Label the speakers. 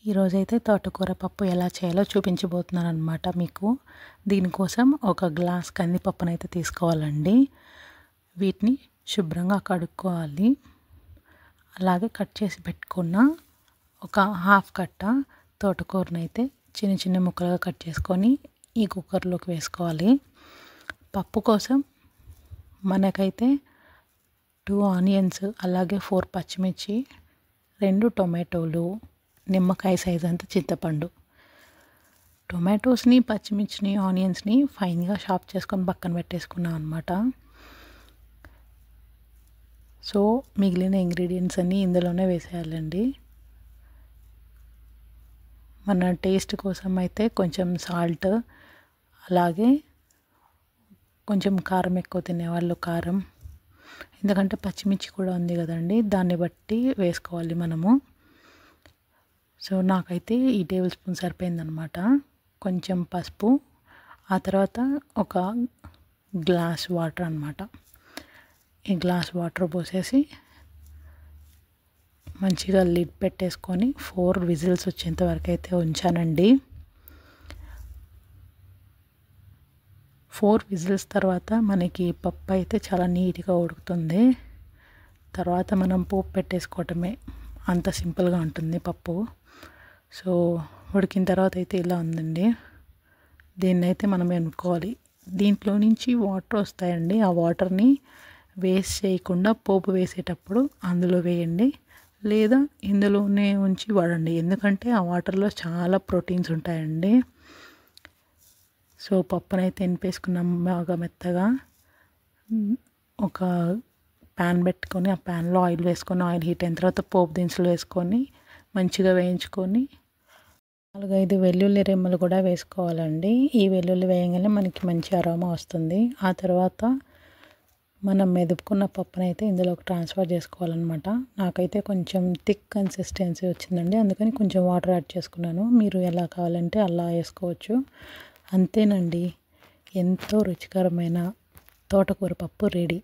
Speaker 1: ఈరోజైతే తోటకూర పప్పు ఎలా చేయాలో చూపించబోతున్నాను అనమాట మీకు. దీనికోసం ఒక గ్లాస్ కందిపప్పునైతే తీసుకోవాలండి. వీటిని శుభ్రంగా కడుక్కోవాలి. అలాగే కట్ చేసి పెట్టుకున్న ఒక హాఫ్ కట్ట తోటకూరనైతే చిన్న చిన్న ముక్కలుగా కట్ చేసుకొని ఈ కుక్కర్లోకి వేసుకోవాలి. పప్పు కోసం మనకైతే 2 ఆనియన్స్, అలాగే 4 పచ్చిమిర్చి, 2 టొమాటోలు, నిమ్మకాయ సైజ్ అంత చింతపండు. టొమాటోస్ని, పచ్చిమిర్చిని, ఆనియన్స్ని ఫైన్గా చాప్ చేసుకొని పక్కన పెట్టేసుకున్నాం అనమాట. సో మిగిలిన ఇంగ్రీడియంట్స్ అన్నీ ఇందులోనే వేసేయాలండి. మన టేస్ట్ కోసం అయితే కొంచెం సాల్ట్, అలాగే కొంచెం కారం ఎక్కువ తినేవాళ్ళు కారం, ఎందుకంటే పచ్చిమిర్చి కూడా ఉంది కదండి, దాన్ని బట్టి వేసుకోవాలి మనము. సో నాకైతే ఈ టేబుల్ స్పూన్ సరిపోయిందనమాట. కొంచెం పసుపు, ఆ తర్వాత ఒక గ్లాస్ వాటర్ అనమాట. ఈ గ్లాస్ వాటర్ పోసేసి మంచిగా లిడ్ పెట్టేసుకొని 4 విజిల్స్ వచ్చేంత వరకు అయితే ఉంచానండి. 4 విజిల్స్ తర్వాత మనకి పప్పు అయితే చాలా నీట్గా ఉడుకుతుంది. తర్వాత మనం పోపు పెట్టేసుకోవటమే, అంత సింపుల్గా ఉంటుంది పప్పు. సో ఉడికిన తర్వాత అయితే ఇలా ఉందండి. దీన్ని అయితే మనం ఎన్నుకోవాలి. దీంట్లో నుంచి వాటర్ వస్తాయండి. ఆ వాటర్ని వేస్ట్ చేయకుండా పోపు వేసేటప్పుడు అందులో వేయండి, లేదా ఇందులోనే ఉంచి వాడండి, ఎందుకంటే ఆ వాటర్లో చాలా ప్రోటీన్స్ ఉంటాయండి. సో పప్పునైతే ఎనిపేసుకున్నాం బాగా మెత్తగా. ఒక ప్యాన్ పెట్టుకొని ఆ ప్యాన్లో ఆయిల్ వేసుకొని, ఆయిల్ హీట్ అయిన తర్వాత పోపు దినుసులు వేసుకొని మంచిగా వేయించుకొని 4-5 వెల్లుల్లి రెమ్మలు కూడా వేసుకోవాలండి. ఈ వెల్లుల్లి వేయగానే మనకి మంచి అరోమా వస్తుంది. ఆ తర్వాత మనం మెదుపుకున్న పప్పునైతే ఇందులోకి ట్రాన్స్ఫర్ చేసుకోవాలన్నమాట. నాకైతే కొంచెం థిక్ కన్సిస్టెన్సీ వచ్చిందండి, అందుకని కొంచెం వాటర్ యాడ్ చేసుకున్నాను. మీరు ఎలా కావాలంటే అలా వేసుకోవచ్చు. అంతేనండి, ఎంతో రుచికరమైన తోటకూర పప్పు రెడీ.